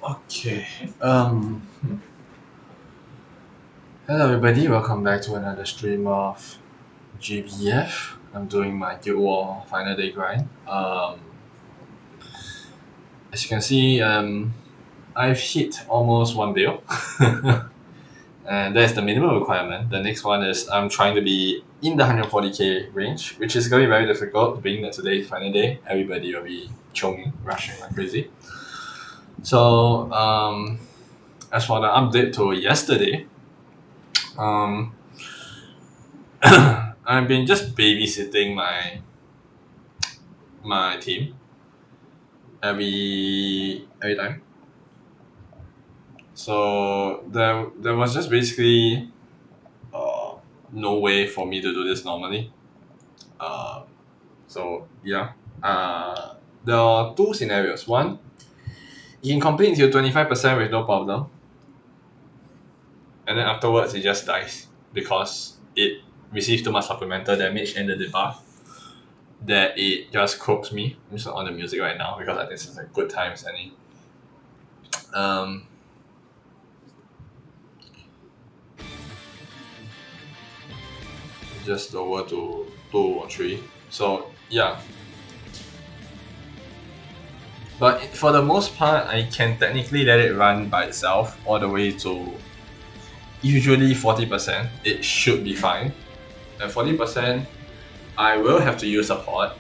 Okay. Hello everybody. Welcome back to another stream of GBF. I'm doing my Guild War final day grind. As you can see, I've hit almost one bill, and that's the minimum requirement. The next one is I'm trying to be in the 140k range, which is going to be very difficult, being that today's final day. Everybody will be chonging, rushing like crazy. So, as for the update to yesterday, um, I've been just babysitting my team every time. So there was just basically uh, no way for me to do this normally. Uh, so yeah, there are two scenarios. One, you can complete until 25% with no problem, and then afterwards it just dies because it receives too much supplemental damage and the debuff that it just croaks me. I'm just on the music right now because I think this is a good time as any. Um, just over to 2 or 3. So yeah. But for the most part, I can technically let it run by itself all the way to usually 40%. It should be fine. And 40%, I will have to use support.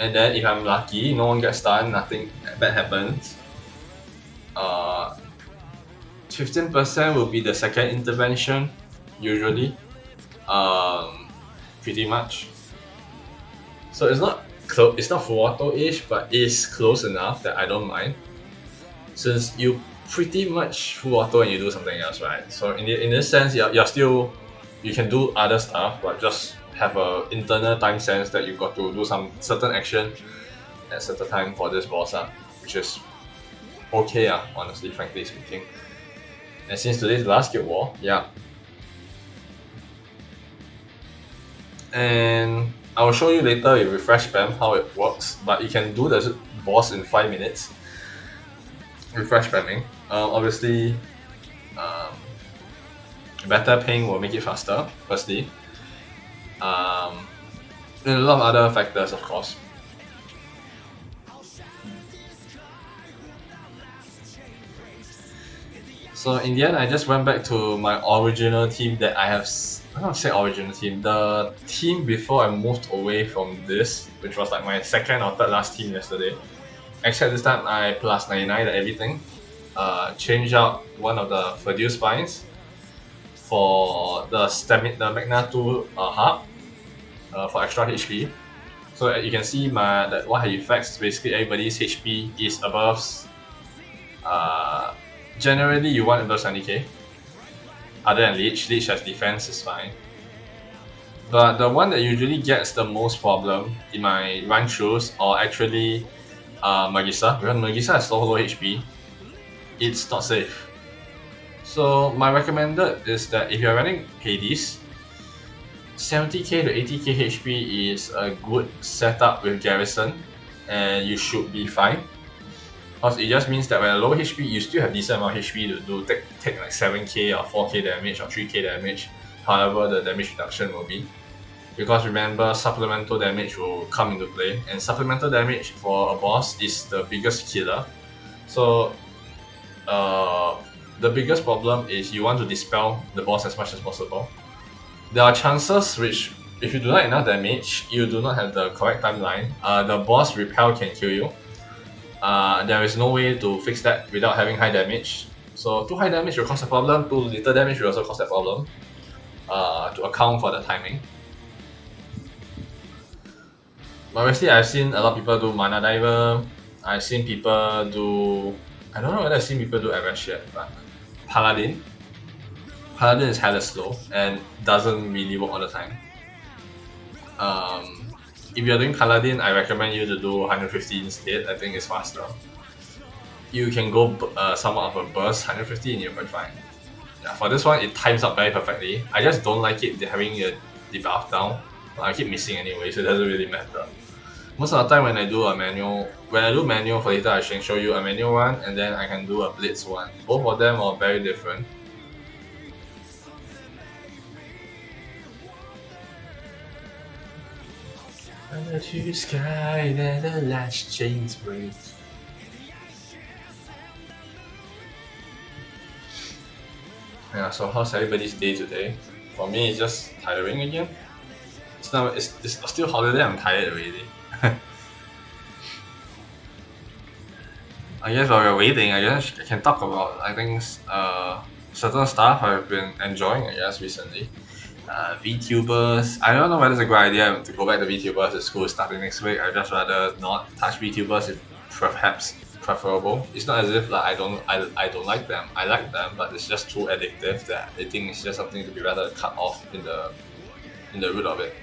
And then if I'm lucky, no one gets stunned, nothing bad happens. 15% will be the second intervention, usually. Pretty much. So it's not full auto-ish, but it's close enough that I don't mind. Since you pretty much full auto and you do something else, right? So in this sense, you're still, you can do other stuff, but just have a internal time sense that you got to do some certain action at certain time for this boss, which is okay, honestly, frankly speaking. And since today's the last Guild War, yeah. And I will show you later with refresh spam how it works, but you can do the boss in 5 minutes. Refresh spamming. Obviously, better ping will make it faster, firstly. And a lot of other factors, of course. So in the end, I just went back to my original team that I have. I don't say original team. The team before I moved away from this, which was like my second or third last team yesterday. Except this time I plus 99 at everything. Change out one of the Fadil spines for the Magna 2 hub for extra HP. So you can see that what it affects basically everybody's HP is above. Generally, you want above 70k. Other than Leech has defense is fine. But the one that usually gets the most problem in my run-throughs are actually Magisa. Because Magisa has so low HP, it's not safe. So my recommended is that if you're running Hades, 70k to 80k HP is a good setup with Garrison, and you should be fine. Because it just means that when a low HP, you still have decent amount of HP to take like 7k or 4k damage or 3k damage, however the damage reduction will be. Because remember, supplemental damage will come into play, and supplemental damage for a boss is the biggest killer. So the biggest problem is you want to dispel the boss as much as possible. There are chances which, if you do not enough damage, you do not have the correct timeline, the boss repel can kill you. There is no way to fix that without having high damage. So too high damage will cause a problem, too little damage will also cause that problem, to account for the timing. But obviously I've seen a lot of people do Mana Diver, I've seen people do, I don't know whether I've seen people do Avash yet, but Paladin is hella slow and doesn't really work all the time. If you're doing Paladin, I recommend you to do 150 instead. I think it's faster. You can go somewhat of a burst 150 and you're quite fine. Yeah, for this one, it times up very perfectly. I just don't like it having the debuff down. Well, I keep missing anyway, so it doesn't really matter. Most of the time when I do manual for later, I can show you a manual one, and then I can do a blitz one. Both of them are very different. Under the sky, let the last chains break. Yeah, so how's everybody's day today? For me, it's just tiring again. It's still holiday. I'm tired already. I guess while we're waiting, I guess I can talk about certain stuff I've been enjoying. I guess recently, VTubers. I don't know whether it's a good idea to go back to VTubers at school starting next week. I'd just rather not touch VTubers if perhaps preferable. It's not as if like I don't like them. I like them, but it's just too addictive that I think it's just something to be rather cut off in the root of it.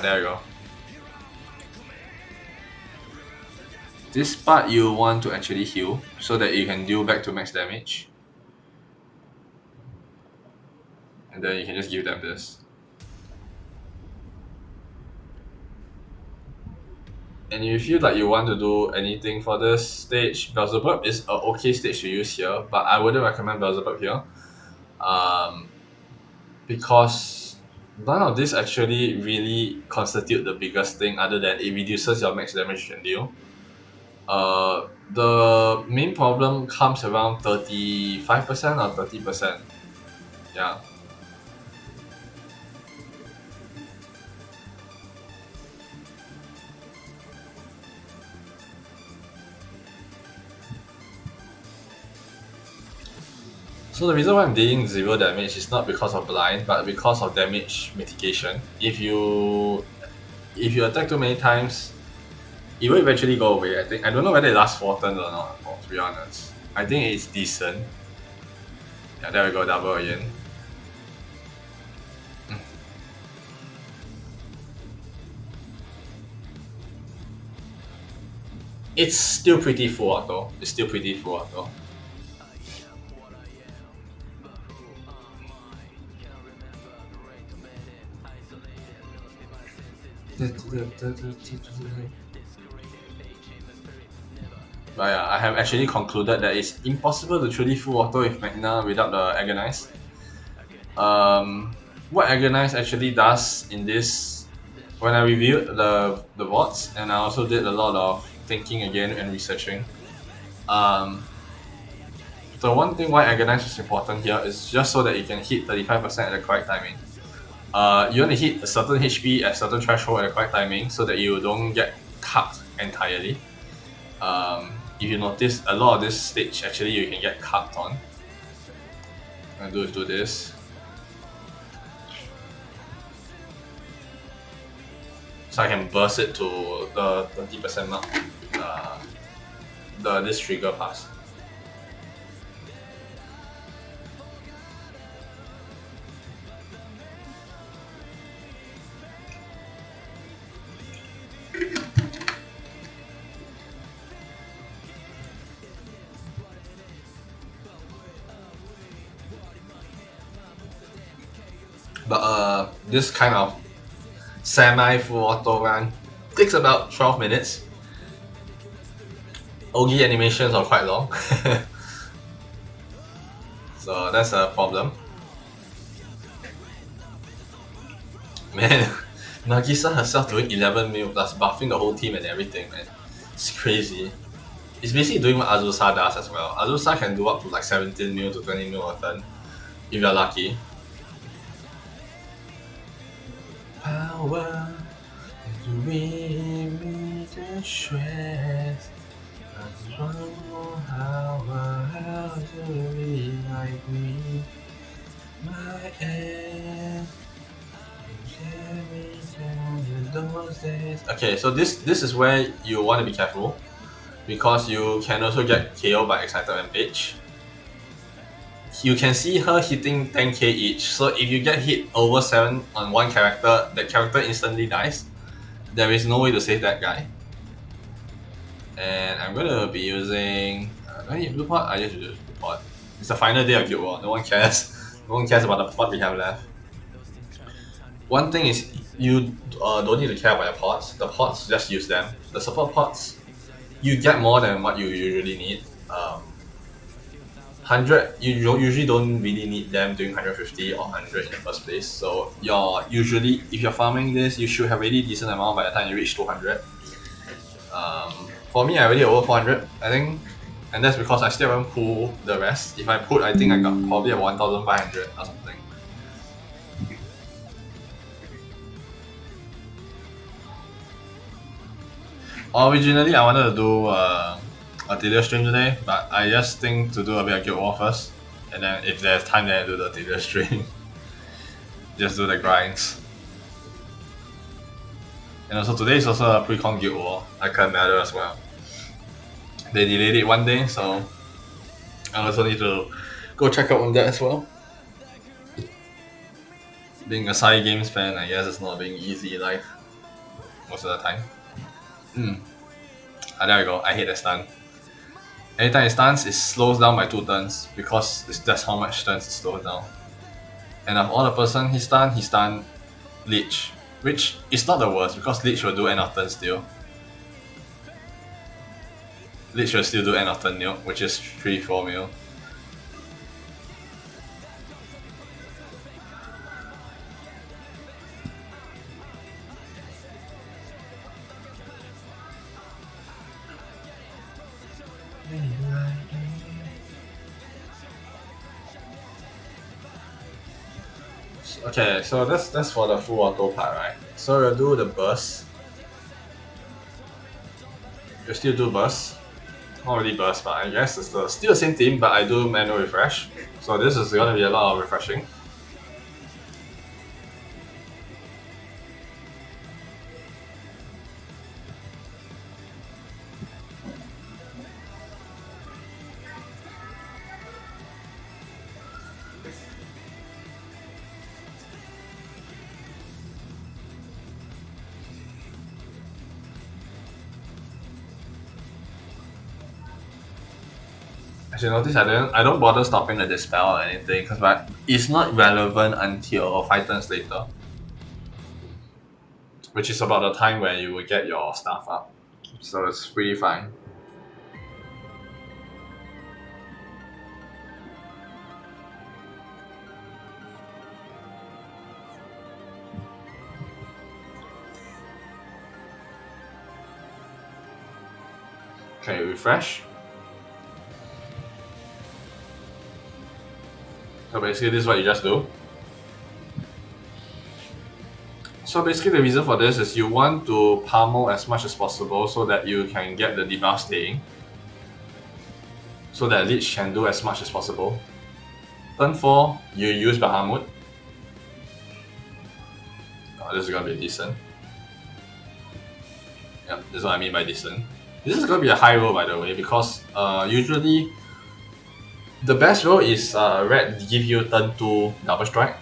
There you go. This part you want to actually heal so that you can deal back to max damage. And then you can just give them this. And if you feel like you want to do anything for this stage, Beelzebub is an okay stage to use here, but I wouldn't recommend Beelzebub here. Because none of this actually really constitute the biggest thing other than it reduces your max damage you can deal. The main problem comes around 35% or 30%. Yeah. So the reason why I'm dealing 0 damage is not because of blind, but because of damage mitigation. If you attack too many times, it will eventually go away. I don't know whether it lasts 4 turns or not, to be honest. I think it's decent. Yeah, there we go, double again. It's still pretty full auto. But yeah, I have actually concluded that it's impossible to truly full auto with Magna without the Agonize. What Agonize actually does in this, when I reviewed the bots, and I also did a lot of thinking again and researching. The one thing why Agonize is important here is just so that you can hit 35% at the correct timing. You want to hit a certain HP at a certain threshold at the correct timing so that you don't get cut entirely. If you notice, a lot of this stage actually you can get cut on. I'm going to do this. So I can burst it to the 30% mark. This trigger pass. But this kind of semi-full auto run takes about 12 minutes. Ogi animations are quite long. So that's a problem. Man, Nagisa herself doing 11 mil plus buffing the whole team and everything, man. It's crazy. It's basically doing what Azusa does as well. Azusa can do up to like 17 mil to 20 mil a turn, if you're lucky. Power is me to shreds. I just wanna know how to be like me. My end. Okay, so this is where you want to be careful, because you can also get KO by Excited Rampage. You can see her hitting 10k each, so if you get hit over 7 on one character, that character instantly dies. There is no way to save that guy. And I'm gonna be using... do I need blue pot? I just use blue pot. It's the final day of Guild War, no one cares. No one cares about the pot we have left. one thing is you don't need to care about your pots. The pots, just use them. The support pots, you get more than what you usually need. 100, you usually don't really need them doing 150 or 100 in the first place. So usually, if you're farming this, you should have really decent amount by the time you reach 200. For me, I already over 400, I think, and that's because I still haven't pulled the rest. If I put, I think I got probably a 1,500 or something. Originally, I wanted to do a Dealer stream today, but I just think to do a bit of Guild War first, and then if there's time, then I do the Dealer stream. Just do the grinds. And also today is also a pre-con Guild War. I can't matter as well. They delayed it one day, so I also need to go check out on that as well. Being a side games fan, I guess it's not being easy in life most of the time. There we go. I hate that stun. Anytime it stuns, it slows down by 2 turns because that's how much turns it slows down. And of all the person he stunned Leech, which is not the worst because Leech will do end of turn still. Leech will still do end of turn nuke, which is 3-4 mil. Okay, so that's for the full auto part, right? So you'll do the burst. You still do burst. Not really burst, but I guess it's still the same team, but I do manual refresh. So this is gonna be a lot of refreshing. As you notice, I don't bother stopping the dispel or anything because it's not relevant until 5 turns later, which is about the time where you will get your stuff up. So it's pretty fine. Okay, refresh. So basically this is what you just do. So basically the reason for this is you want to pummel as much as possible so that you can get the debuff staying. So that Leech can do as much as possible. Turn 4, you use Bahamut. Oh, this is gonna be decent. Yep, this is what I mean by decent. This is gonna be a high roll by the way because usually the best roll is red give you turn 2 double strike.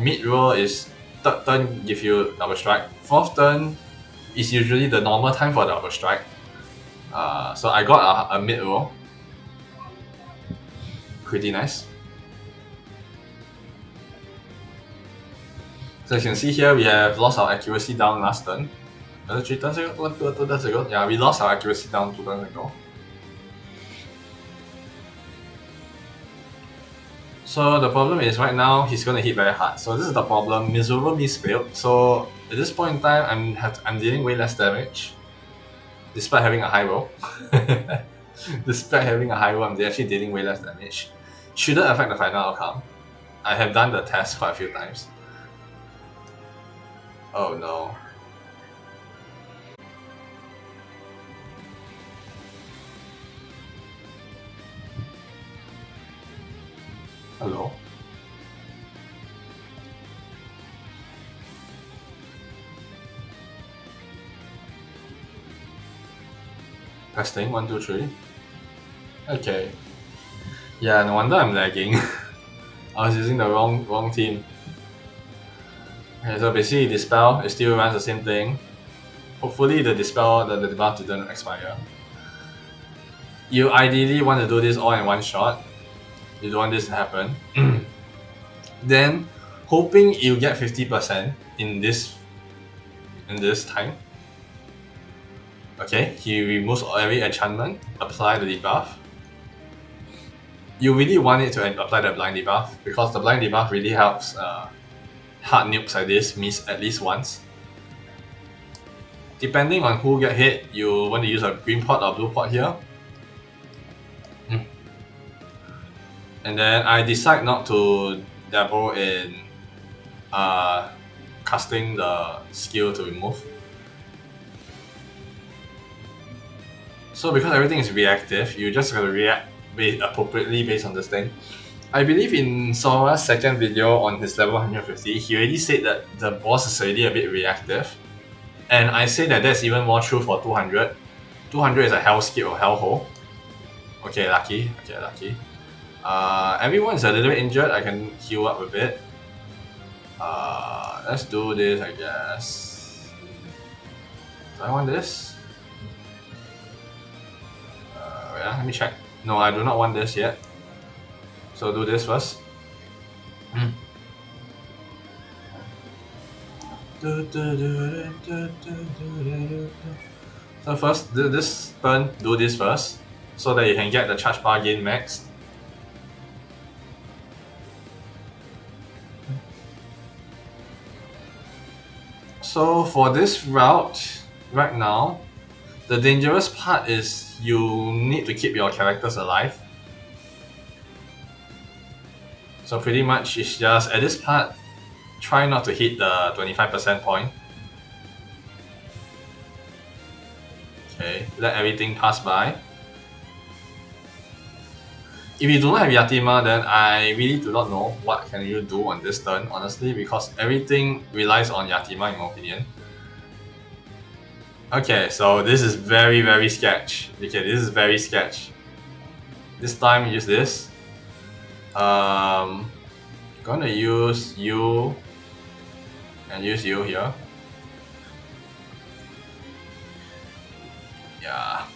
Mid roll is third turn give you double strike. Fourth turn is usually the normal time for double strike. So I got a mid roll. Pretty nice. So as you can see here, we have lost our accuracy down last turn. 3 turns ago? 2 turns ago? Yeah, we lost our accuracy down 2 turns ago. So the problem is right now he's gonna hit very hard. So this is the problem. Miserable Miss failed. So at this point in time, I'm dealing way less damage, despite having a high roll. Despite having a high roll, I'm actually dealing way less damage. Shouldn't affect the final outcome. I have done the test quite a few times. Oh no. Hello? Testing, 1, 2, 3. Okay. Yeah, no wonder I'm lagging. I was using the wrong team. Okay, so basically Dispel, it still runs the same thing. Hopefully the Dispel, the debuff didn't expire. You ideally want to do this all in one shot. You don't want this to happen. Then, hoping you get 50% in this time. Okay, he removes every enchantment, apply the debuff. You really want it to apply the blind debuff because the blind debuff really helps hard nukes like this miss at least once. Depending on who get hit, you want to use a green pot or blue pot here. And then I decide not to dabble in casting the skill to remove. So because everything is reactive, you just gotta react appropriately based on this thing. I believe in Sora's second video on his level 150, he already said that the boss is already a bit reactive. And I say that that's even more true for 200. 200 is a hellscape or hellhole. Okay, lucky. Okay, lucky. Everyone's a little bit injured, I can heal up a bit. Let's do this, I guess. Do I want this? Wait, let me check. No, I do not want this yet. So do this first. So first, this turn, do this first, so that you can get the charge bar gain maxed. So for this route, right now, the dangerous part is you need to keep your characters alive. So pretty much it's just, at this part, try not to hit the 25% point. Okay, let everything pass by. If you do not have Yatima, then I really do not know what can you do on this turn, honestly, because everything relies on Yatima in my opinion. Okay, so this is very, very sketch. Okay, this is very sketch. This time use this. Gonna use you and use you here. Yeah.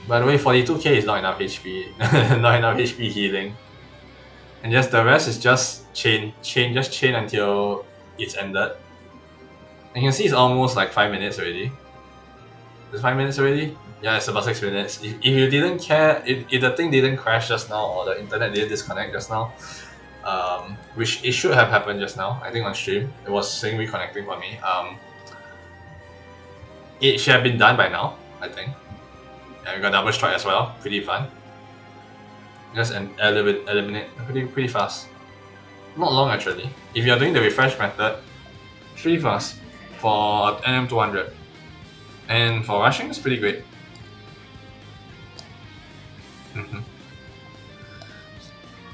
By the way, 42k is not enough HP, not enough HP healing. And just the rest is just chain until it's ended. And you can see it's almost like 5 minutes already. It's 5 minutes already? Yeah, it's about 6 minutes. If you didn't care, if the thing didn't crash just now or the internet didn't disconnect just now, which it should have happened just now, I think on stream, it was saying reconnecting for me. It should have been done by now, I think. And we got double strike as well, pretty fun. Just eliminate pretty fast. Not long actually. If you're doing the refresh method, pretty fast for NM200. And for rushing, it's pretty great.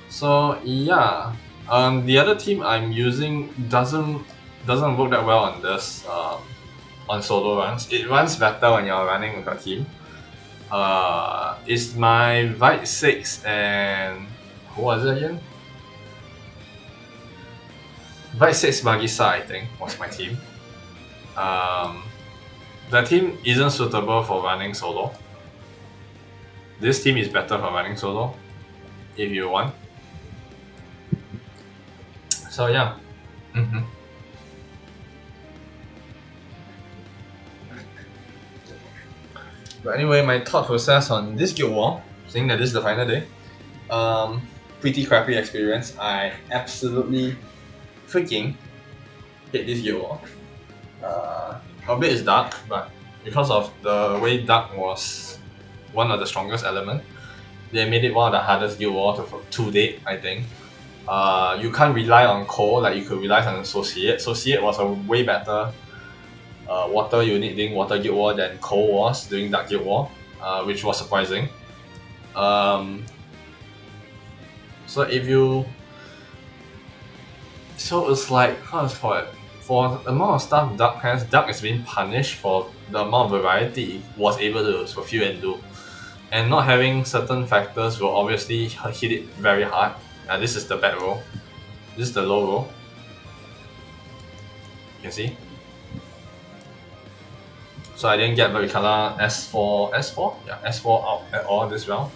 So yeah, the other team I'm using doesn't work that well on this on solo runs. It runs better when you're running with a team. It's my Vite 6 and who was it again? Vite 6 Magisa, I think, was my team. The team isn't suitable for running solo. This team is better for running solo, if you want. So yeah. But anyway, my thought process on this guild war, saying that this is the final day, pretty crappy experience. I absolutely freaking hate this guild war. A bit is dark, but because of the way dark was one of the strongest element, they made it one of the hardest guild war to date, I think. You can't rely on coal like you could rely on Associate. Associate was a way better water unit during Water Guild War than coal was during Dark Guild War, which was surprising. So if you... So it's like, how to call it? For the amount of stuff Dark has, Dark is being punished for the amount of variety it was able to fulfill and do. And not having certain factors will obviously hit it very hard. This is the bad roll. This is the low roll. You can see. So I didn't get Varicala S4? Yeah, S4 out at all this round.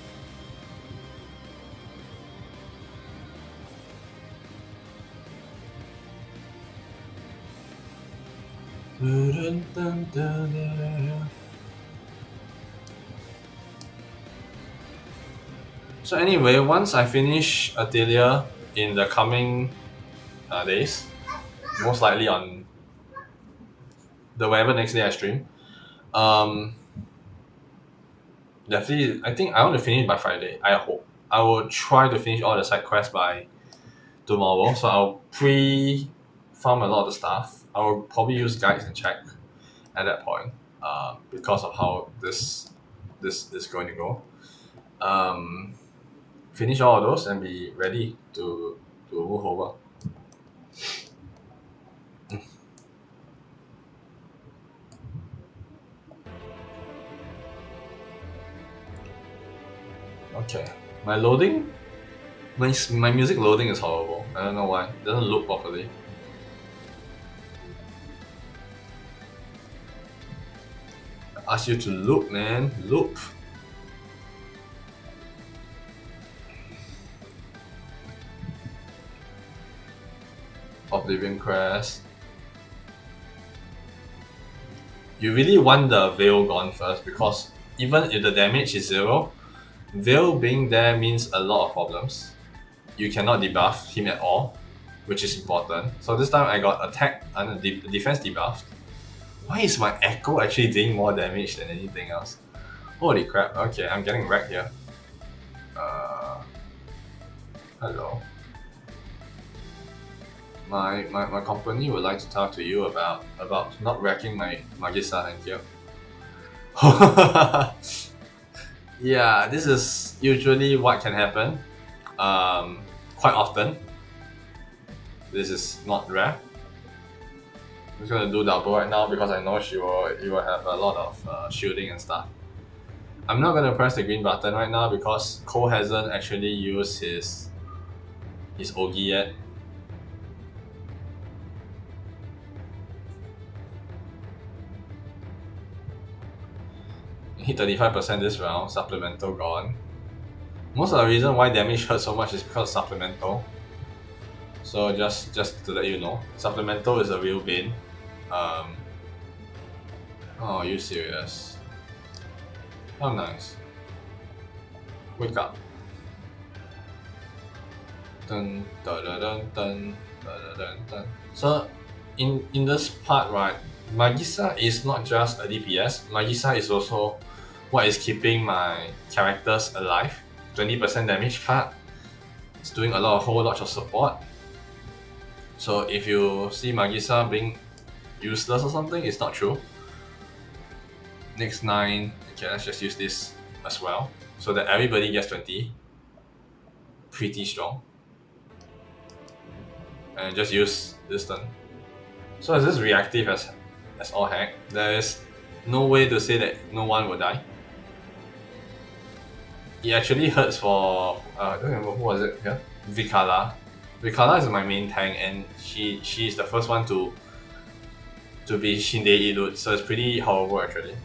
So anyway, once I finish Atelier in the coming days, most likely on the whatever next day I stream, um, definitely I think I want to finish by Friday. I hope I will try to finish all the side quests by tomorrow. So I'll farm a lot of the stuff. I will probably use guides and check at that point, because of how this is going to go. Um, Finish all of those and be ready to move over. Okay, my loading, my music loading is horrible. I don't know why. It doesn't look properly. I ask you to loop, man. Loop. Oblivion Crest. You really want the Veil gone first, because even if the damage is 0, Veil being there means a lot of problems. You cannot debuff him at all, which is important. So this time I got attack and defense debuffed. Why is my Echo actually doing more damage than anything else? Holy crap, okay, I'm getting wrecked here. Hello. My company would like to talk to you about not wrecking my Magisa, thank you. Yeah, this is usually what can happen. Quite often. This is not rare. I'm just gonna do double right now because I know you will have a lot of shielding and stuff. I'm not gonna press the green button right now because Cole hasn't actually used his Ogi yet. Hit 35% this round, supplemental gone. Most of the reason why damage hurts so much is because of supplemental. So just to let you know, supplemental is a real bane. Oh, are you serious? How nice. Wake up. Dun, dun, dun, dun, dun, dun, dun, dun. So in this part, right, Magisa is not just a DPS. Magisa is also what is keeping my characters alive. 20% damage card. It's doing a whole lot of support. So if you see Magisa being useless or something, it's not true. Next 9, okay, let's just use this as well, so that everybody gets 20. Pretty strong. And just use this turn. So is this reactive as all heck? There is no way to say that no one will die. It actually hurts for I don't remember who was it here. Vikala. Vikala is my main tank, and she's the first one to be Shindei Elute, so it's pretty horrible actually.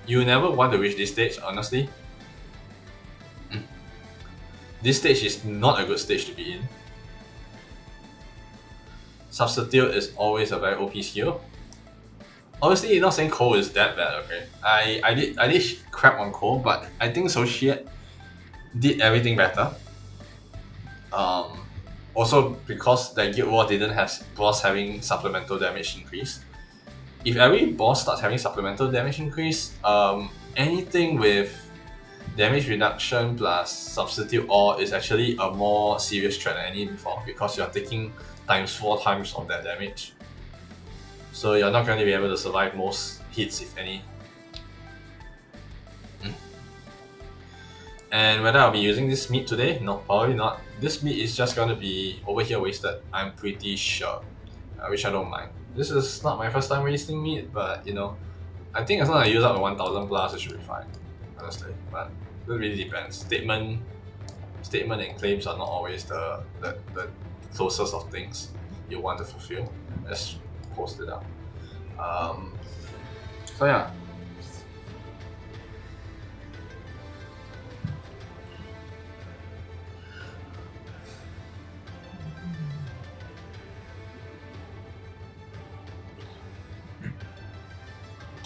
You never want to reach this stage, honestly. This stage is not a good stage to be in. Substitute is always a very OP skill. Obviously, you're not saying Cole is that bad, okay? I did crap on Cole, but I think Sociate did everything better. Also because the Guild War didn't have boss having supplemental damage increase. If every boss starts having supplemental damage increase, anything with damage reduction plus substitute or is actually a more serious threat than any before, because you're taking ×4 times of that damage. So you're not going to be able to survive most hits, if any. And whether I'll be using this meat today? No, probably not. This meat is just going to be over here wasted, I'm pretty sure. Which I don't mind. This is not my first time wasting meat, but you know, I think as long as I use up the 1000 plus, it should be fine, honestly. But it really depends. Statement and claims are not always the closest of things you want to fulfill. Let's post it up. So yeah.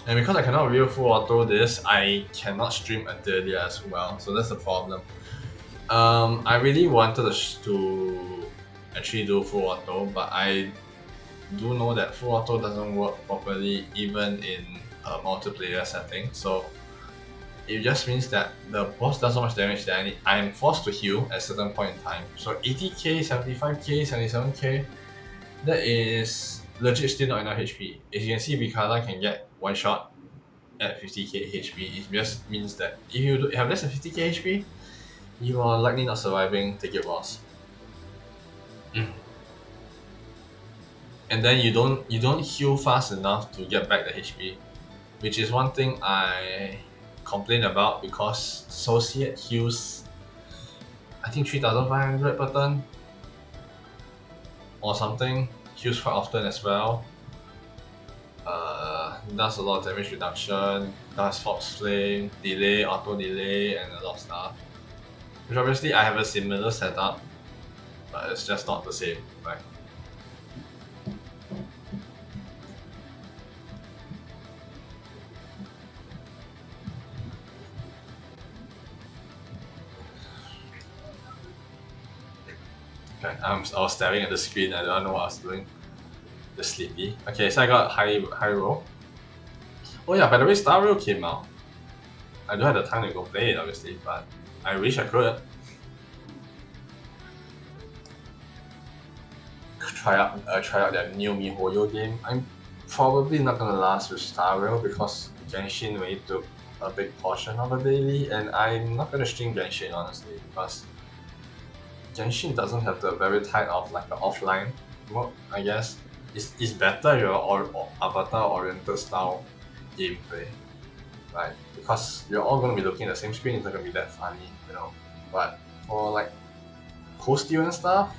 And because I cannot real full auto this, I cannot stream Adelia as well, so that's the problem. I really wanted to actually do full auto, but I do know that full auto doesn't work properly even in a multiplayer setting, so it just means that the boss does so much damage that I am forced to heal at a certain point in time. So 80k, 75k, 77k, that is legit still not enough HP. As you can see, Vikala can get one shot at 50k HP. It just means that if you have less than 50k HP, you are likely not surviving the guild boss. And then you don't heal fast enough to get back the HP, which is one thing I complain about because Associate heals I think 3500 per turn or something, heals quite often as well. Does a lot of damage reduction, does Fox Flame, delay, auto delay, and a lot of stuff. Which obviously I have a similar setup, but it's just not the same, right? Okay, I was staring at the screen, I don't know what I was doing. Just sleepy. Okay, so I got high roll. Oh yeah, by the way, Star Rail came out. I don't have the time to go play it, obviously, but I wish I could. Try out that new MiHoYo game. I'm probably not gonna last with Star Rail because Genshin really took a big portion of a daily, and I'm not gonna stream Genshin honestly because Genshin doesn't have the very tight of like the offline mode. I guess it's better your avatar oriented style gameplay, right? Because you're all gonna be looking at the same screen. It's not gonna be that funny, you know. But for like post-you and stuff,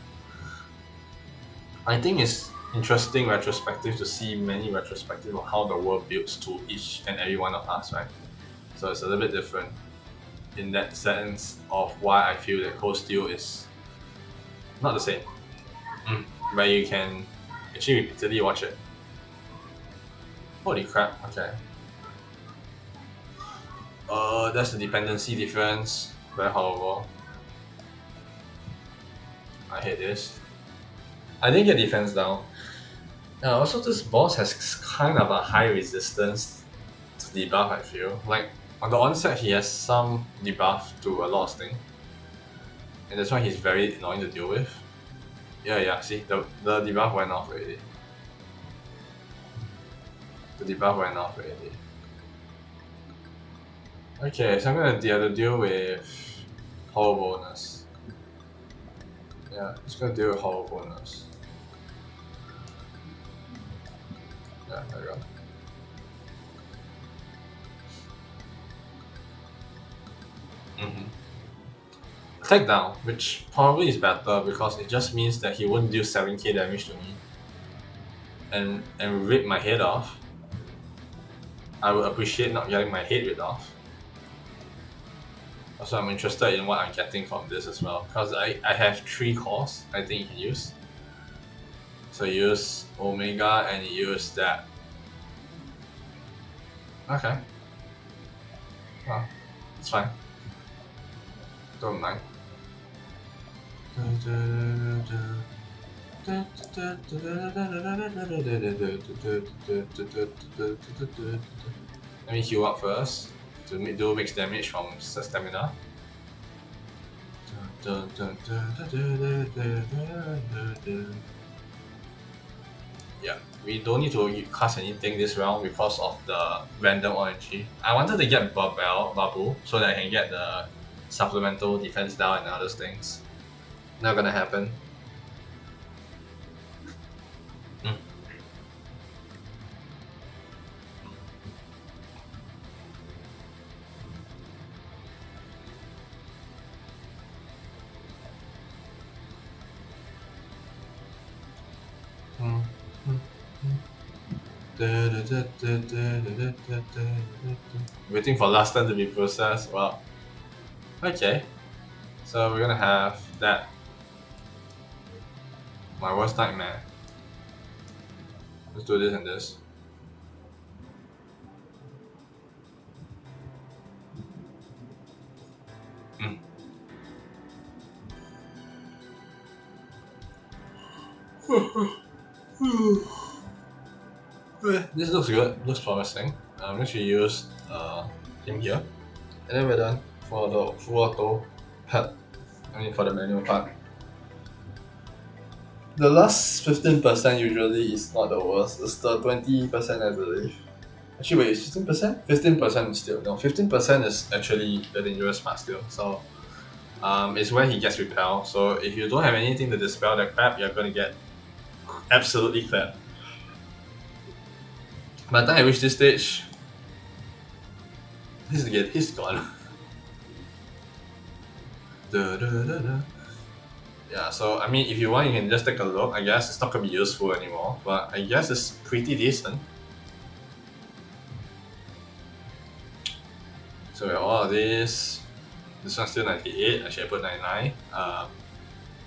I think it's interesting retrospective to see many retrospective of how the world builds to each and every one of us, right? So it's a little bit different in that sense of why I feel that Cold Steel is not the same. But you can actually repeatedly watch it. Holy crap, okay. That's the dependency difference. Very horrible. I hate this. I didn't get defense down. Also, this boss has kind of a high resistance to debuff, I feel. Like, on the onset, he has some debuff to a lot of things. And that's why he's very annoying to deal with. Yeah, see, the debuff went off already. The debuff went off already. Okay, so I'm gonna have to deal with Horror Bonus. Yeah, just gonna deal with Horror Bonus. Yeah, there we go. Attack down, which probably is better because it just means that he won't deal 7k damage to me and rip my head off. I would appreciate not getting my head ripped off. Also, I'm interested in what I'm getting from this as well because I have 3 cores I think you can use. So you use Omega and you use that. Okay. Well, it's fine. Don't mind. Let me heal up first to do mixed damage from stamina. Yeah, we don't need to cast anything this round because of the random OMG. I wanted to get Babu so that I can get the supplemental defense down and other things. Not gonna happen. Waiting for last turn to be processed. Well, okay. So we're gonna have that. My worst nightmare. Let's do this and this. This looks good, looks promising. I'm going to use him here. And then we're done for the full auto part. I mean for the manual part. The last 15% usually is not the worst. It's the 20% I believe. Actually wait, 15%? 15% still. No, 15% is actually the dangerous part still. So it's where he gets repel. So if you don't have anything to dispel the crap, you're gonna get absolutely clapped. By the time I reach this stage, he's gone. Yeah, so I mean, if you want, you can just take a look. I guess it's not gonna be useful anymore, but I guess it's pretty decent. So we have all of this. This one's still 98. Actually, I put 99.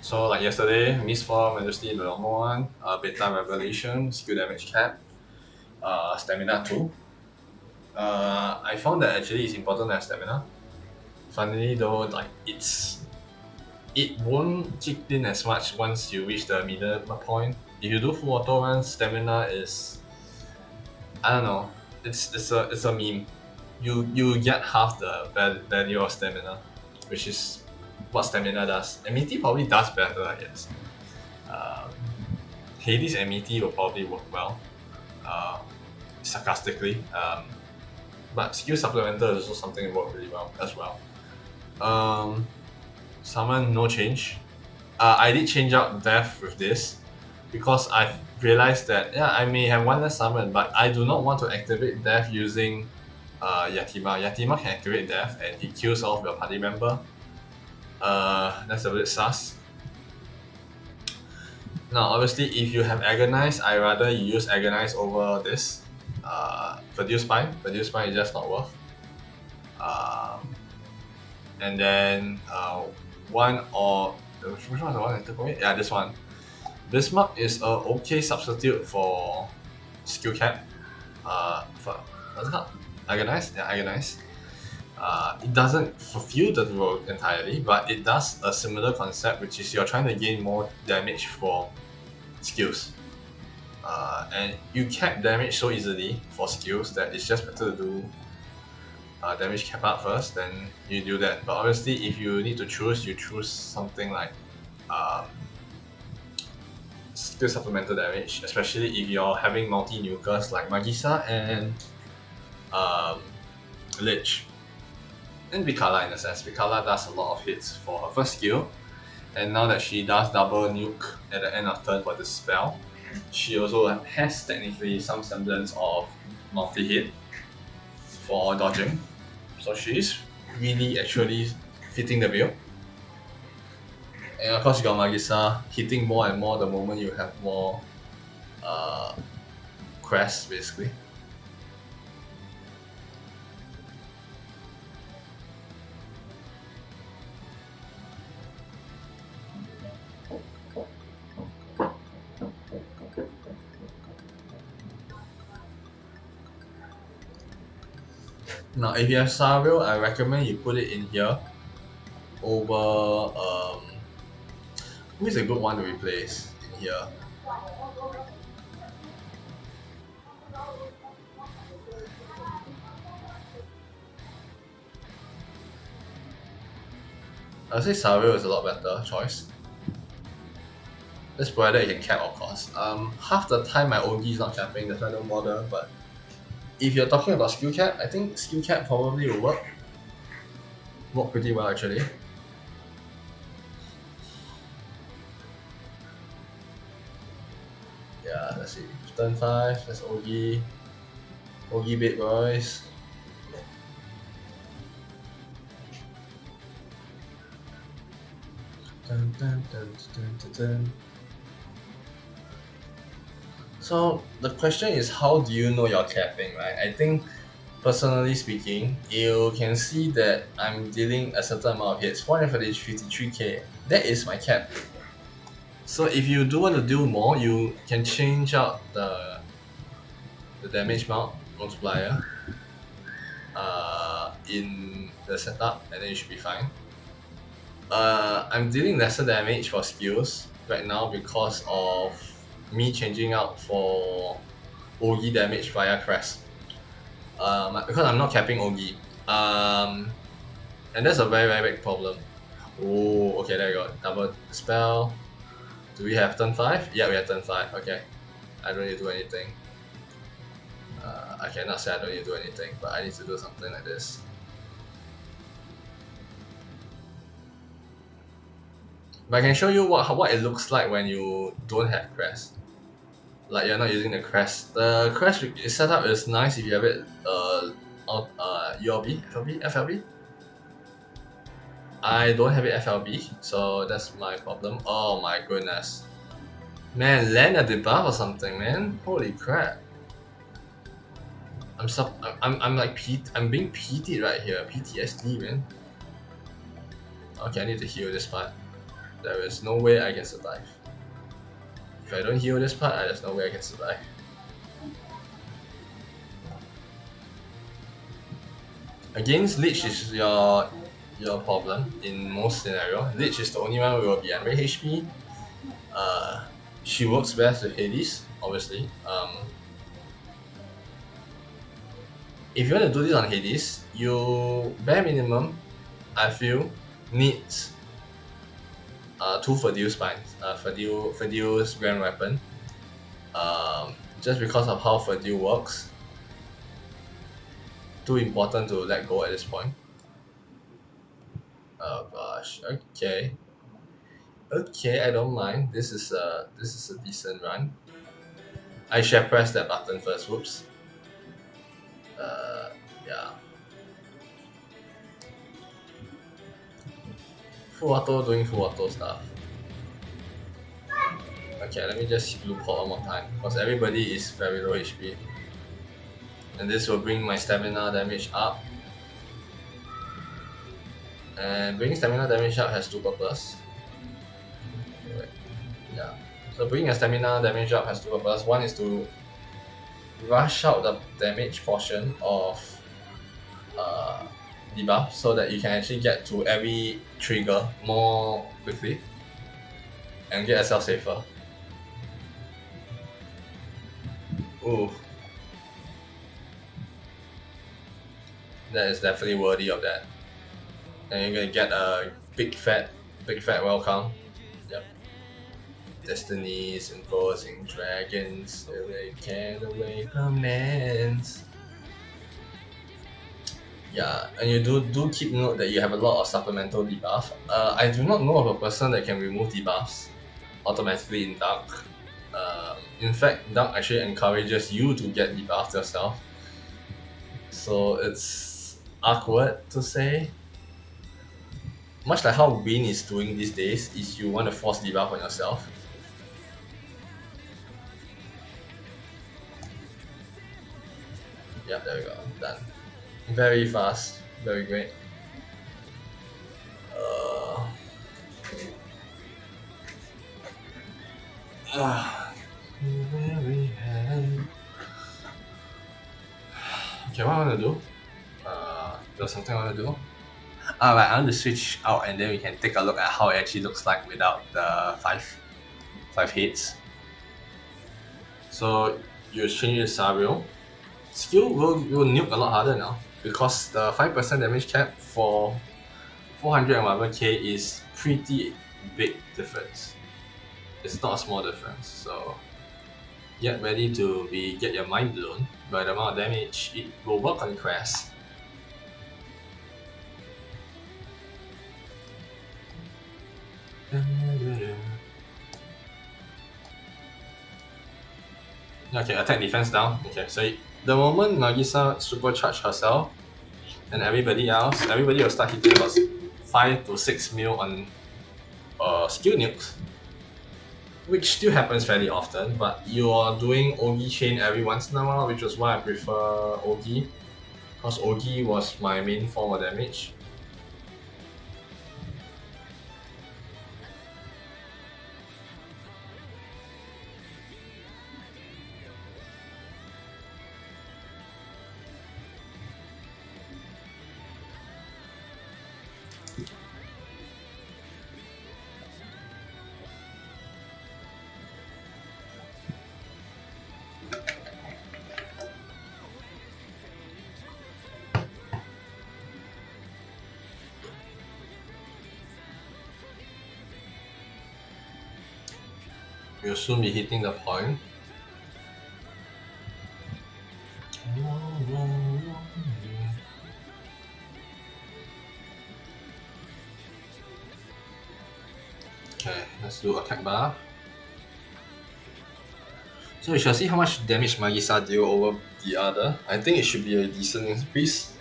So like yesterday, Mistform, Majesty, the normal one, Beta Revelation, skill damage cap, stamina 2. I found that actually it's important to have stamina. Funnily though, like it won't kick in as much once you reach the middle point. If you do full auto run, stamina is, I don't know, it's a meme. You get half the value of stamina, which is what stamina does. MET probably does better, I guess. Hades MET will probably work well, sarcastically. But skill supplemental is also something that works really well as well. Summon, no change. I did change out Death with this because I've realized that yeah, I may have one less summon, but I do not want to activate Death using Yatima. Yatima can activate Death and it kills off your party member. That's a bit sus. Now, obviously, if you have Agonize, I rather you use Agonize over this. Produce Spine is just not worth. And then one or which one is the one I took away? Yeah, this one. Bismarck is a okay substitute for skill cap. For what's it called? Agonize? Yeah, Agonize. It doesn't fulfill the role entirely, but it does a similar concept, which is you're trying to gain more damage for skills. And you cap damage so easily for skills that it's just better to do damage cap up first, then you do that. But obviously, if you need to choose, you choose something like skill supplemental damage, especially if you're having multi-nukers like Magisa and Lich. And Vikala in a sense. Vikala does a lot of hits for her first skill, and now that she does double nuke at the end of turn for this spell, she also has technically some semblance of multi-hit for dodging. So she's really actually fitting the bill. And of course you got Magisa hitting more and more the moment you have more crests basically. Now if you have Sario, I recommend you put it in here over who is a good one to replace in here? I'd say Sario is a lot better choice. This provided you can cap of course. Half the time my OG is not capping, that's why I don't bother, but if you're talking about skill cap, I think skill cap probably will work. Work pretty well actually. Yeah, let's see. Turn 5, that's OG. OG bait boys. Dun, dun, dun, dun, dun, dun. So the question is, how do you know you're capping, right? I think personally speaking, you can see that I'm dealing a certain amount of hits, 453k. That is my cap. So if you do want to do more, you can change out the damage multiplier in the setup, and then you should be fine. I'm dealing lesser damage for skills right now because of me changing out for Ogi damage via Crest. Because I'm not capping Ogi. And that's a very, very big problem. Oh, okay, there you go. Double spell. Do we have turn 5? Yeah, we have turn 5. Okay. I don't need to do anything. I cannot say I don't need to do anything, but I need to do something like this. But I can show you what it looks like when you don't have crest. Like you're not using the crest. The crest setup is nice if you have it ULB, FLB. I don't have it FLB, so that's my problem. Oh my goodness. Man, land a debuff or something, man. Holy crap. I'm like I'm being PT'd right here. PTSD, man. Okay, I need to heal this part. There is no way I can survive. If I don't heal this part, there's no way I can survive. Against Lich is your problem in most scenarios. Lich is the only one who will be under HP. She works best with Hades, obviously. If you want to do this on Hades, you bare minimum, I feel, needs 2 Fadil spines. Fadil's grand weapon. Just because of how Fadil works. Too important to let go at this point. Oh gosh. Okay. Okay, I don't mind. This is a decent run. I should have pressed that button first. Whoops. Yeah. Full auto doing full auto stuff. Okay, let me just loop one more time because everybody is very low HP. And this will bring my stamina damage up. And bringing stamina damage up has 2 purposes. Yeah. So bringing a stamina damage up has 2 purposes. One is to rush out the damage portion of debuff so that you can actually get to every trigger more quickly and get yourself safer. Ooh. That is definitely worthy of that. And you're gonna get a big fat welcome. Yep. Destinies imposing dragons, they can't away commands. Yeah, and you do keep note that you have a lot of supplemental debuff. I do not know of a person that can remove debuffs automatically in Dark. In fact, Dark actually encourages you to get debuffed yourself. So it's awkward to say. Much like how Win is doing these days, is you want to force debuff on yourself. Yeah, there we go, done. Very fast, very great. Okay, what I want to do? There's something I want to do. Alright, I want to switch out and then we can take a look at how it actually looks like without the 5 hits. So you change your Sario. Skill will nuke a lot harder now because the 5% damage cap for 400 and whatever K is pretty big difference. It's not a small difference, so get ready to get your mind blown by the amount of damage it will work on Crest. Okay, attack defense down. Okay, so the moment Nagisa supercharge herself and everybody will start hitting about 5 to 6 mil on skill nukes, which still happens fairly often, but you are doing Ogi chain every once in a while, which is why I prefer Ogi, because Ogi was my main form of damage. We'll soon be hitting the point. Okay, let's do attack bar. So we shall see how much damage Magisa deal over the other. I think it should be a decent increase.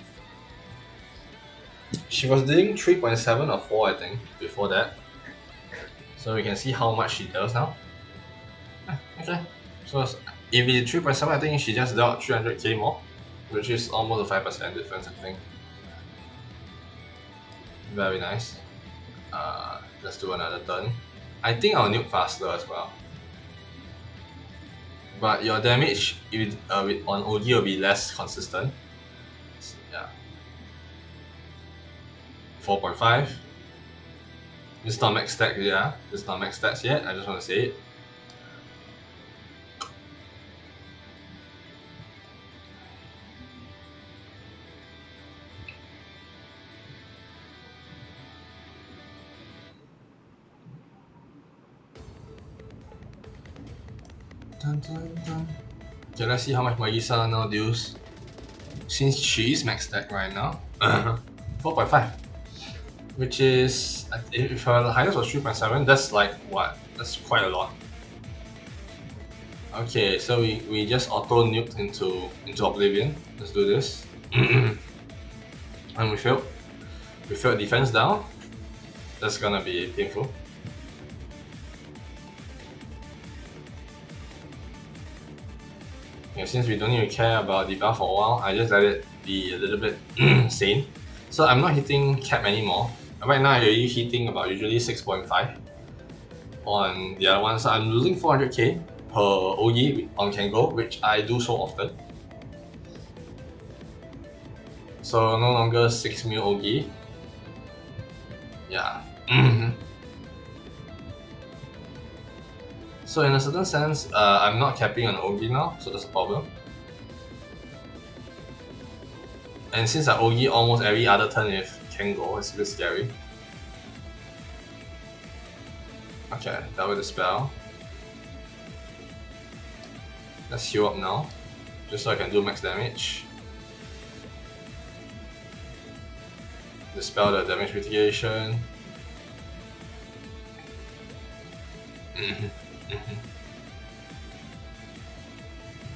She was doing 3.7 or 4 I think before that. So we can see how much she does now. Okay, so if it's 3.7 I think she just dealt 300k more, which is almost a 5% difference I think. Very nice. Let's do another turn. I think I'll nuke faster as well. But your damage on OG will be less consistent. So, yeah. 4.5. This is not max stats, yeah. This is not max stats yet, I just want to say it. Dun, dun, dun. Okay, let's see how much Magisa now deals. Since she is max stat right now. 4.5. Which is, if her highest was 3.7, that's like what? That's quite a lot. Okay, so we just auto nuked into Oblivion. Let's do this. And we failed. We failed defense down. That's gonna be painful. Okay, since we don't need to care about debuff for a while, I just let it be a little bit sane. So I'm not hitting cap anymore. Right now I'm already hitting about usually 6.5 on the other one, so I'm losing 400k per OE on Kengo, which I do so often. So no longer 6 mil OE. Yeah. So in a certain sense, I'm not capping on OE now, so that's a problem. And since I OE almost every other turn with Kengo, it's a bit scary. Okay, that was the spell. Let's heal up now, just so I can do max damage. Dispel the damage mitigation.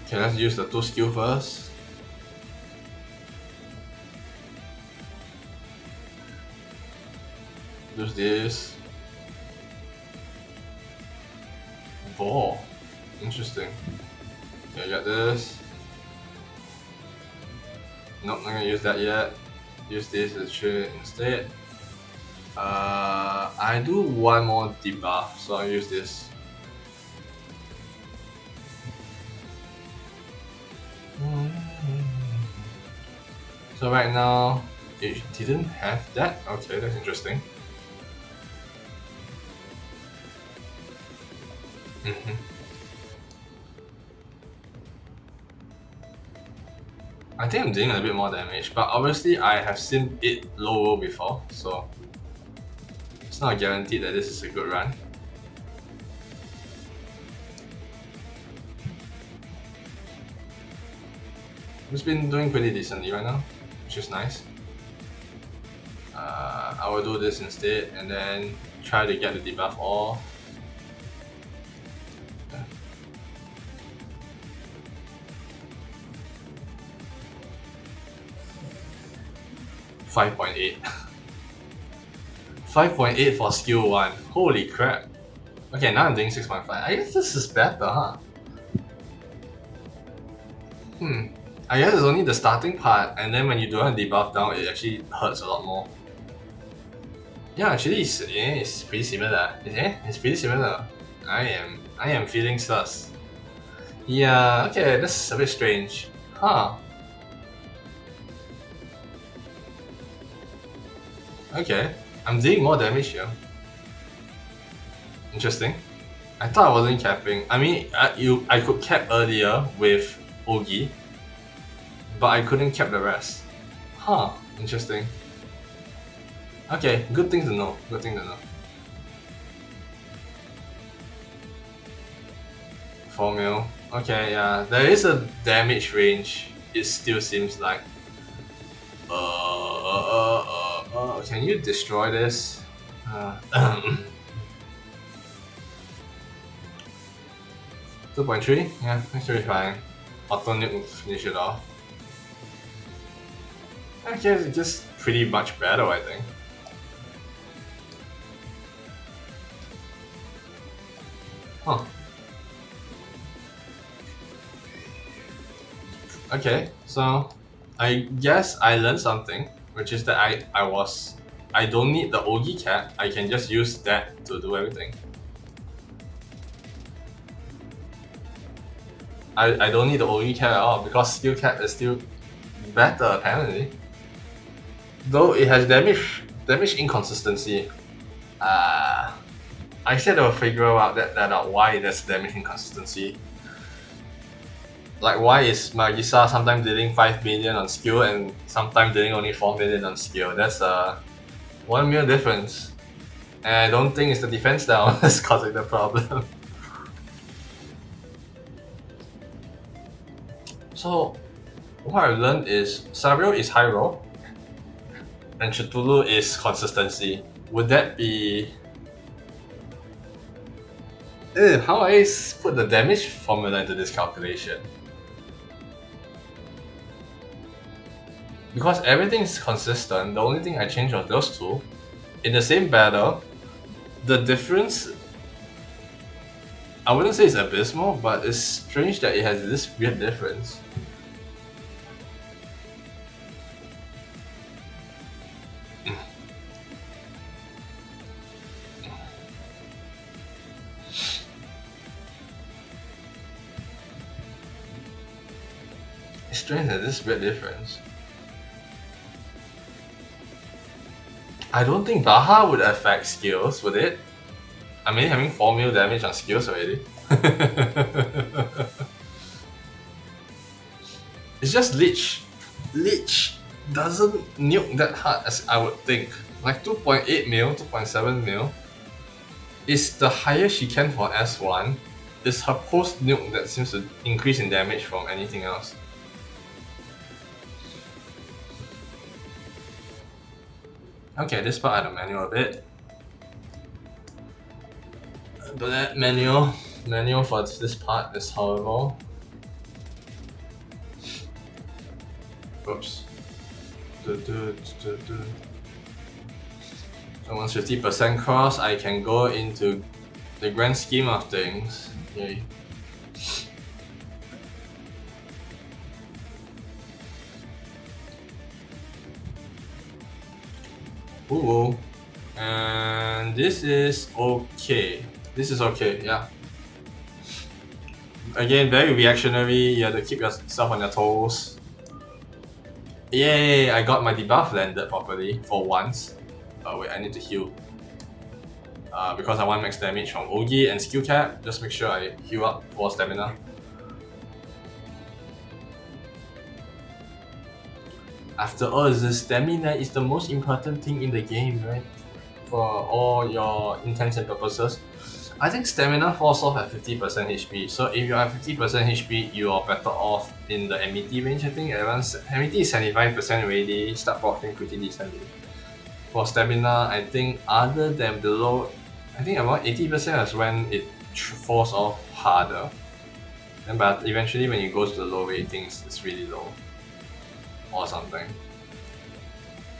Okay, let's use the 2 skill first. Use this. Ball. Interesting. Okay, I got this. Nope, not gonna use that yet. Use this as a trade instead. I do one more debuff, so I'll use this. So right now, it didn't have that. Okay, that's interesting. I think I'm doing a bit more damage, but obviously I have seen it lower before, so it's not guaranteed that this is a good run. It's been doing pretty decently right now, which is nice. I will do this instead and then try to get the debuff off. 5.8. 5.8 for skill 1. Holy crap. Okay, now I'm doing 6.5. I guess this is better, huh? I guess it's only the starting part, and then when you do a debuff down, it actually hurts a lot more. Yeah, actually, it's pretty similar. It's pretty similar. I am feeling sus. Yeah, okay, that's a bit strange. Huh. Okay, I'm doing more damage here. Interesting. I thought I wasn't capping. I mean, I could cap earlier with Ogi, but I couldn't cap the rest. Huh, interesting. Okay, good thing to know. Good thing to know. 4 mil. Okay, yeah, there is a damage range. It still seems like. Can you destroy this? 2.3? Yeah, actually fine. Auto nuke will finish it off. I guess it's just pretty much better, I think. Huh. Okay, so I guess I learned something, which is that I don't need the Ogi cap, I can just use that to do everything. I don't need the Ogi cap at all because skill cap is still better apparently. Though it has damage inconsistency. I said I'll figure out that out why there's damage inconsistency. Like why is Magisa sometimes dealing 5 million on skill and sometimes dealing only 4 million on skill? That's a 1 mil difference. And I don't think it's the defense down that's causing the problem. So what I've learned is Sabrio is high roll and Cthulhu is consistency. Would that be... how I put the damage formula into this calculation? Because everything is consistent, the only thing I changed was those two. In the same battle, the difference, I wouldn't say it's abysmal, but it's strange that it has this weird difference. It's strange that this weird difference. I don't think Baha would affect skills, would it? I mean, having 4 mil damage on skills already. It's just Lich. Lich doesn't nuke that hard as I would think. Like 2.8 mil, 2.7 mil is the highest she can for S1. It's her post nuke that seems to increase in damage from anything else. Okay, this part I had to manual a bit. But that manual for this part is horrible. Oops. So once 50% cross, I can go into the grand scheme of things. Yay. Ooh. And this is okay. This is okay, yeah. Again, very reactionary, you have to keep yourself on your toes. Yay, I got my debuff landed properly for once. Wait, I need to heal. Because I want max damage from Ogi and skill cap, just make sure I heal up for stamina. After all, the stamina is the most important thing in the game, right? For all your intents and purposes. I think stamina falls off at 50% HP, so if you have 50% HP, you are better off in the MET range. I think MET is 75% already, start profiting pretty decently. For stamina, I think other than below, I think about 80% is when it falls off harder. But eventually when you go to the low ratings, it's really low. Or something.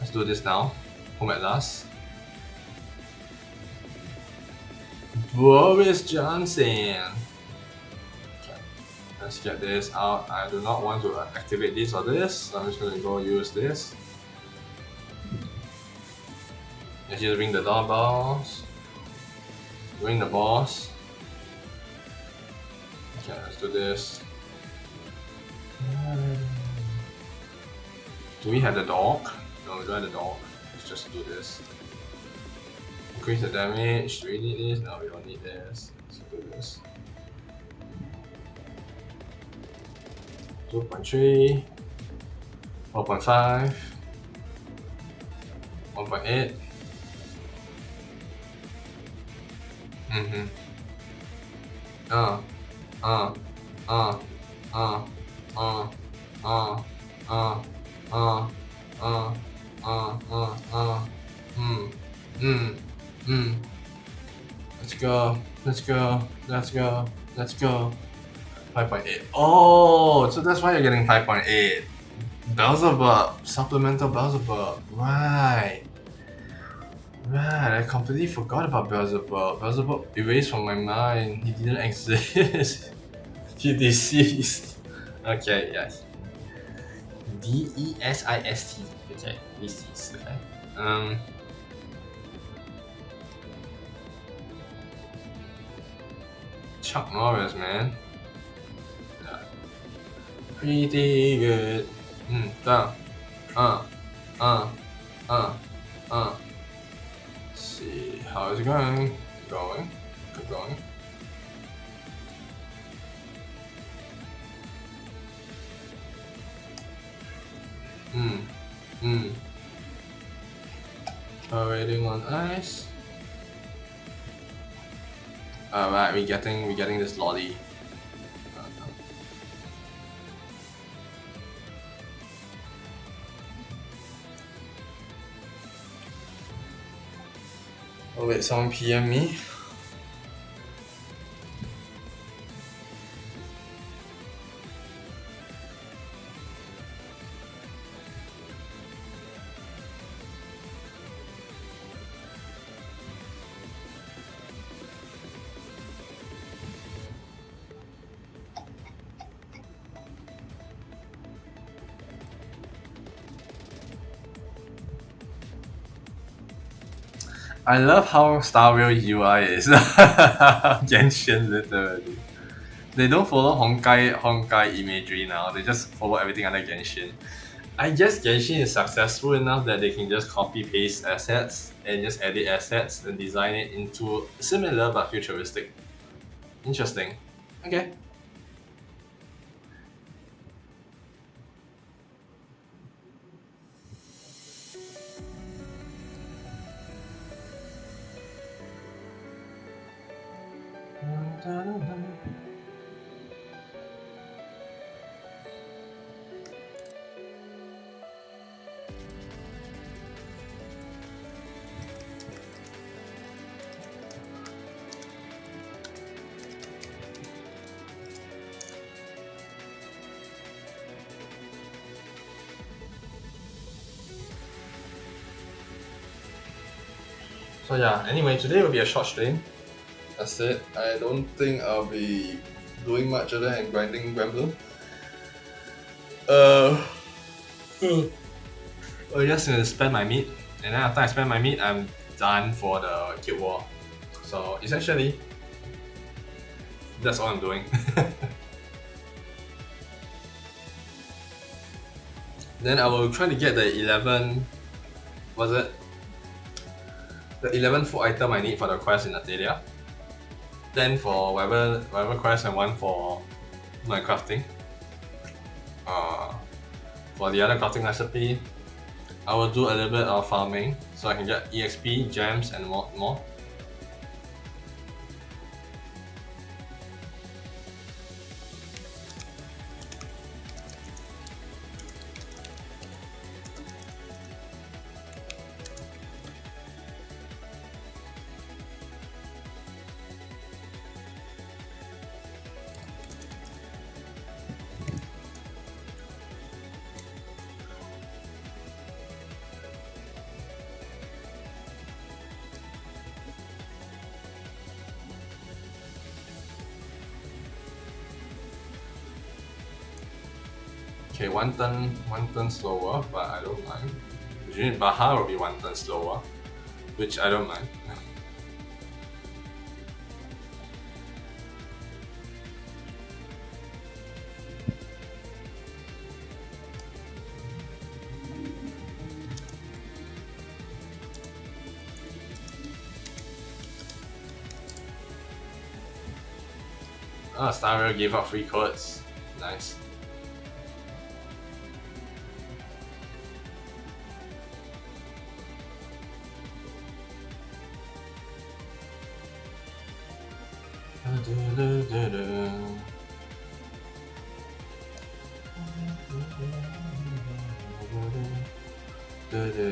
Let's do this now. Home at last. Boris Johnson. Okay. Let's get this out. I do not want to activate this or this, so I'm just going to go use this. Let's just ring the doorbells. Ring the boss. Okay, let's do this. Do we have the dog? No, we don't have the dog. Let's just do this. Increase the damage. Do we need this? No, we don't need this. Let's do this. 2.3, 4.5, 1.8. uh, uh, uh, uh, uh, uh, uh, hmm, hmm, hmm. Let's go, let's go, let's go, let's go. 5.8. Oh, so that's why you're getting 5.8. Beelzebub, supplemental Beelzebub. Right. Right, I completely forgot about Beelzebub. Beelzebub erased from my mind. He didn't exist. He deceased. Okay, yes. Desist. Okay, deceased. Okay. Chuck Norris, man. Yeah. Pretty good. Down. Uh, uh, uh, uh. See how is it going? Going. Keep going. Hmm. Waiting on ice. Alright, we're getting this lolly. Oh wait, someone PM me. I love how Star Rail UI is. Genshin literally. They don't follow Honkai imagery now. They just follow everything under Genshin. I guess Genshin is successful enough that they can just copy paste assets and just edit assets and design it into similar but futuristic. Interesting. Okay. So yeah, anyway, today will be a short stream. That's it. I don't think I'll be doing much other than grinding Granblue. I'm just gonna spend my meat, and then after I spend my meat, I'm done for the Guild War. So essentially, that's all I'm doing. Then I will try to get the 11. Was it? The 11 food item I need for the quest in Atalia. Then for whatever quest I want for my crafting. For the other crafting recipe, I will do a little bit of farming so I can get EXP, gems, and more. Okay, one turn slower, but I don't mind. Usually Baha will be 1 turn slower, which I don't mind. Star Rail gave out free codes. Nice. Okay,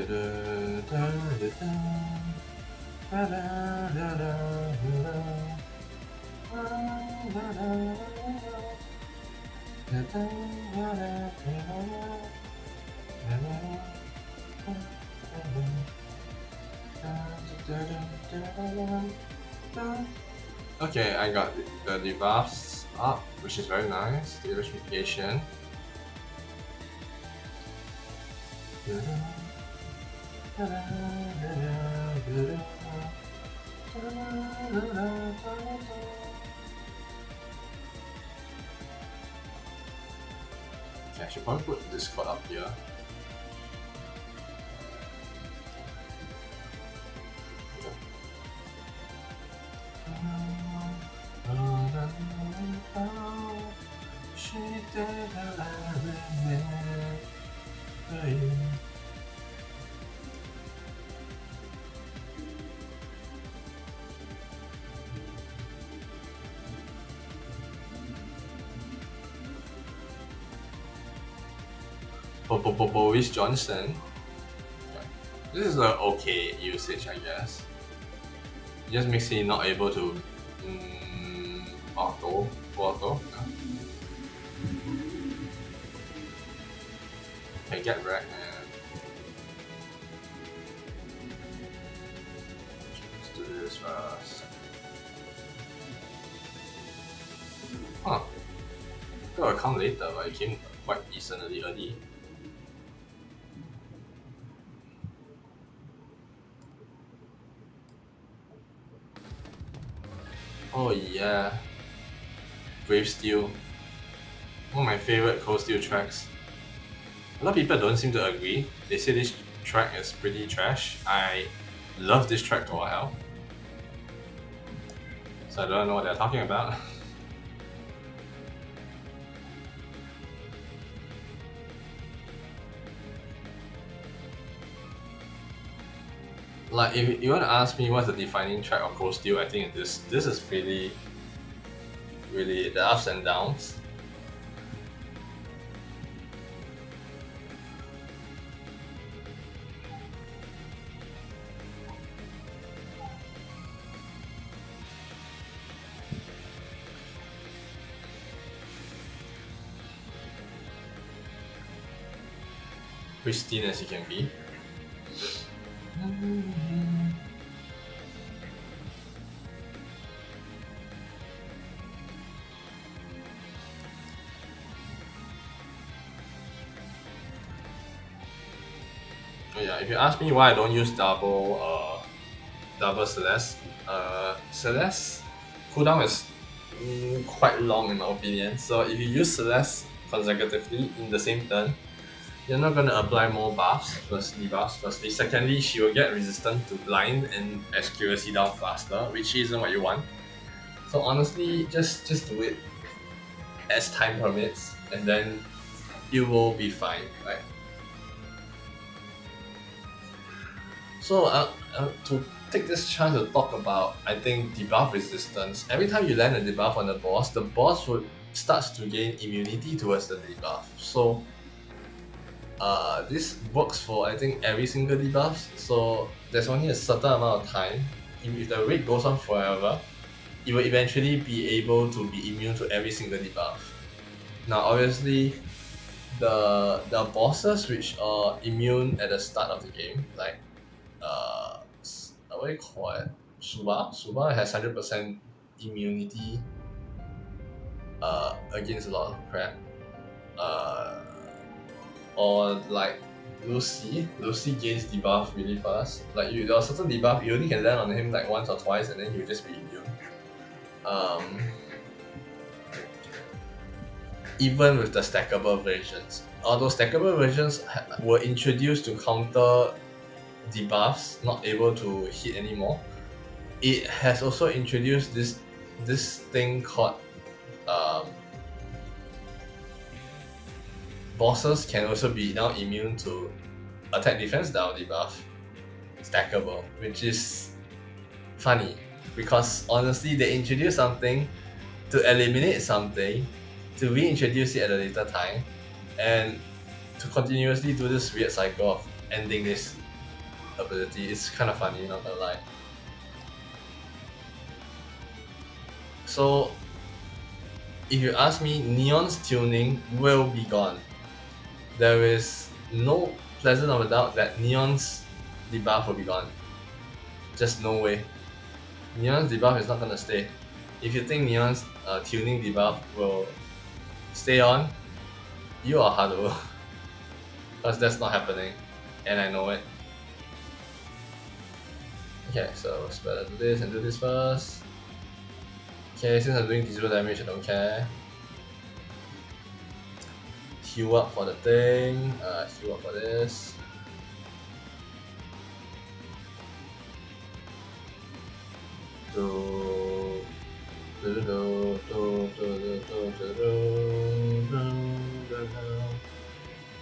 I got the debuffs up, which is very nice. The mitigation. Okay, I should probably put this card up here. Boris Johnson. This is an okay usage, I guess. It just makes me not able to auto. Okay, get wrecked, man. Let's do this first. Huh. Got a count later, but it came quite decently early. Oh yeah, Brave Steel, one of my favorite Cold Steel tracks. A lot of people don't seem to agree. They say this track is pretty trash. I love this track for a while, so I don't know what they're talking about. Like, if you want to ask me what's the defining track of Cold Steel, I think this is really the ups and downs. Pristine as you can be. Yeah, if you ask me why I don't use double Celeste, Celeste cooldown is quite long in my opinion. So if you use Celeste consecutively in the same turn, you're not gonna apply more buffs, firstly. Secondly, she will get resistant to blind and accuracy down faster, which isn't what you want. So honestly, just do it as time permits, and then you will be fine, right? So to take this chance to talk about, I think, debuff resistance. Every time you land a debuff on the boss would starts to gain immunity towards the debuff. So this works for, I think, every single debuff. So there's only a certain amount of time. If the rate goes on forever, you will eventually be able to be immune to every single debuff. Now, obviously, the bosses which are immune at the start of the game, like what do you call it? Suba has 100% immunity against a lot of crap. Or like Lucy gains debuff really fast. Like there are certain debuff you only can land on him like once or twice, and then he'll just be immune. Even with the stackable versions, although stackable versions were introduced to counter debuffs not able to hit anymore, it has also introduced this thing called bosses can also be now immune to attack defense down debuff stackable, which is funny because honestly they introduce something to eliminate something, to reintroduce it at a later time, and to continuously do this weird cycle of ending this ability. It's kind of funny, not gonna lie. So if you ask me, Neon's tuning will be gone. There is no pleasant of a doubt that Neon's debuff will be gone. Just no way. Neon's debuff is not gonna stay. If you think Neon's tuning debuff will stay on, you are hard. Because that's not happening, and I know it. Okay, so let's better do this and do this first. Okay, since I'm doing 0 damage, I don't care. Heal up for the thing, heal up for this.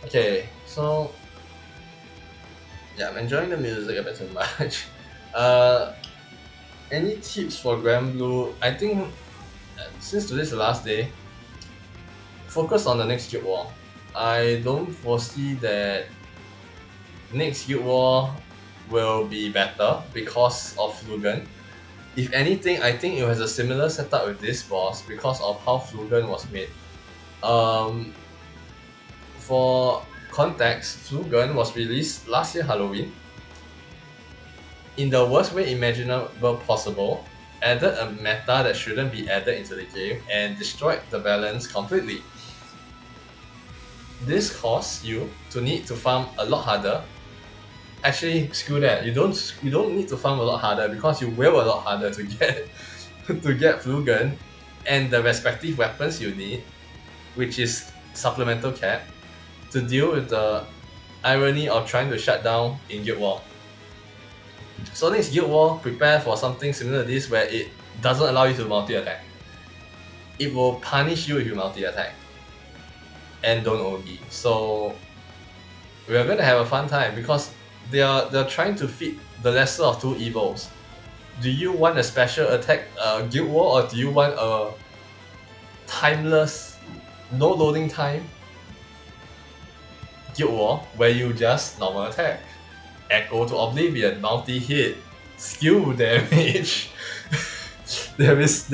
Okay, so yeah, I'm enjoying the music a bit too much. Any tips for Grand Blue? I think since today's the last day, focus on the next Guild War. I don't foresee that next Guild War will be better because of Flugen. If anything, I think it has a similar setup with this boss because of how Flugen was made. For context, Flugen was released last year Halloween in the worst way imaginable possible, added a meta that shouldn't be added into the game, and destroyed the balance completely. This caused you to need to farm a lot harder. Actually, screw that. You don't need to farm a lot harder because you will a lot harder to get to get Flugen and the respective weapons you need, which is supplemental cap, to deal with the irony of trying to shut down in Guild War. So next Guild War, prepare for something similar to this where it doesn't allow you to multi-attack. It will punish you if you multi-attack and don't OD. So we're gonna have a fun time because they're trying to fit the lesser of two evils. Do you want a special attack Guild War, or do you want a timeless, no loading time Guild War where you just normal attack? Echo to Oblivion, multi-hit, skill damage. there is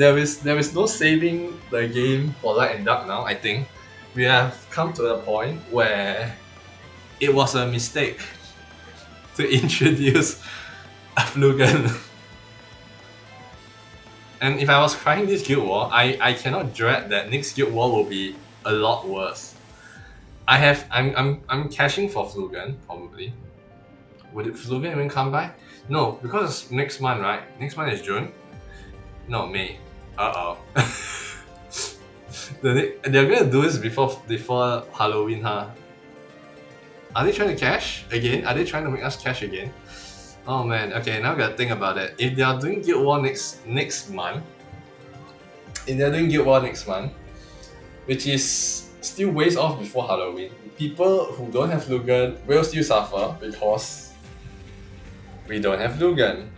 no saving the game for Light and Dark now. I think we have come to a point where it was a mistake to introduce a Flugen. And if I was crying this Guild War, I cannot dread that next Guild War will be a lot worse. I'm cashing for Flugen probably. Would Flugen even come by? No, because next month, right? Next month is June? No, May. Uh-oh. They're gonna do this before Halloween, huh? Are they trying to cash again? Are they trying to make us cash again? Oh man, okay, now I gotta think about it. If they are doing Guild War next month, which is still ways off before Halloween, people who don't have Flugen will still suffer because we don't have Flugen.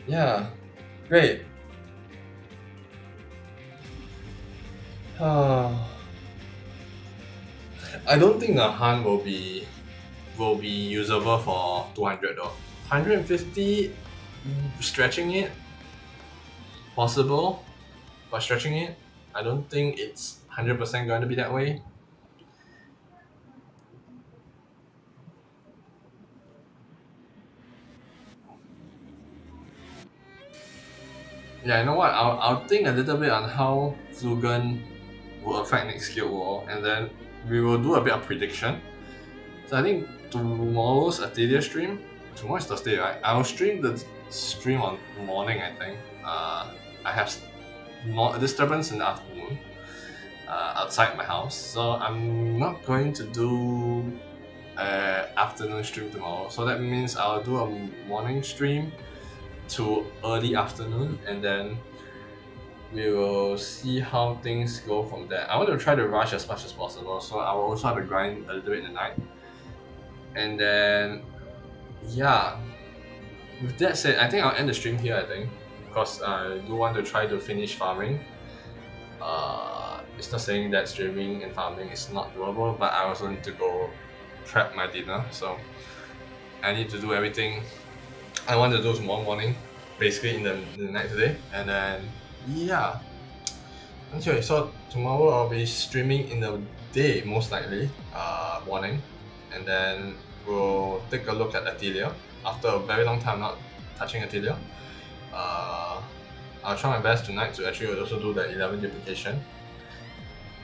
Yeah, great. I don't think the hunt will be usable for 200 though. 150, stretching it, possible, but stretching it, I don't think it's 100% going to be that way. Yeah, you know what? I'll think a little bit on how Flugen will affect next Guild War, and then we will do a bit of prediction. So I think tomorrow's Atelier stream. Tomorrow is Thursday, right? I'll stream the stream on morning. I think. I have disturbance in the afternoon outside my house, so I'm not going to do an afternoon stream tomorrow. So that means I'll do a morning stream to early afternoon, and then we will see how things go from there. I want to try to rush as much as possible, so I will also have to grind a little bit in the night. And then, yeah, with that said, I think I'll end the stream here, I think, because I do want to try to finish farming. It's not saying that streaming and farming is not doable, but I also need to go prep my dinner, so I need to do everything I want to do tomorrow morning, basically in the night today, and then yeah. Okay, so tomorrow I'll be streaming in the day, most likely, morning, and then we'll take a look at Atelier after a very long time not touching Atelier. I'll try my best tonight to actually also do the 11 duplication.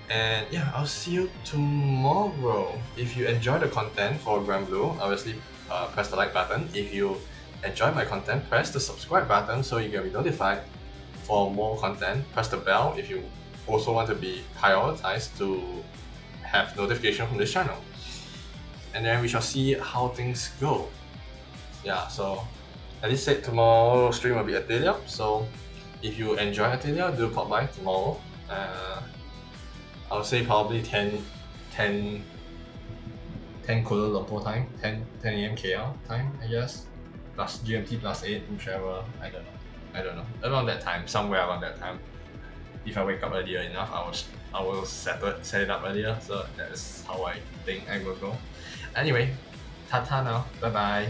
And yeah, I'll see you tomorrow. If you enjoy the content for Grand Blue, obviously press the like button. If you enjoy my content, press the subscribe button so you can be notified for more content. Press the bell if you also want to be prioritized to have notification from this channel. And then we shall see how things go. Yeah, so at least said tomorrow stream will be Atelier. So if you enjoy Atelier, do pop by tomorrow. I would say probably 10 Kuala Lumpur time, 10 AM KL time, I guess. Plus GMT plus 8, whichever, I don't know. Around that time, somewhere around that time. If I wake up earlier enough, I will set it up earlier. So that's how I think I will go. Anyway, tata now. Bye bye.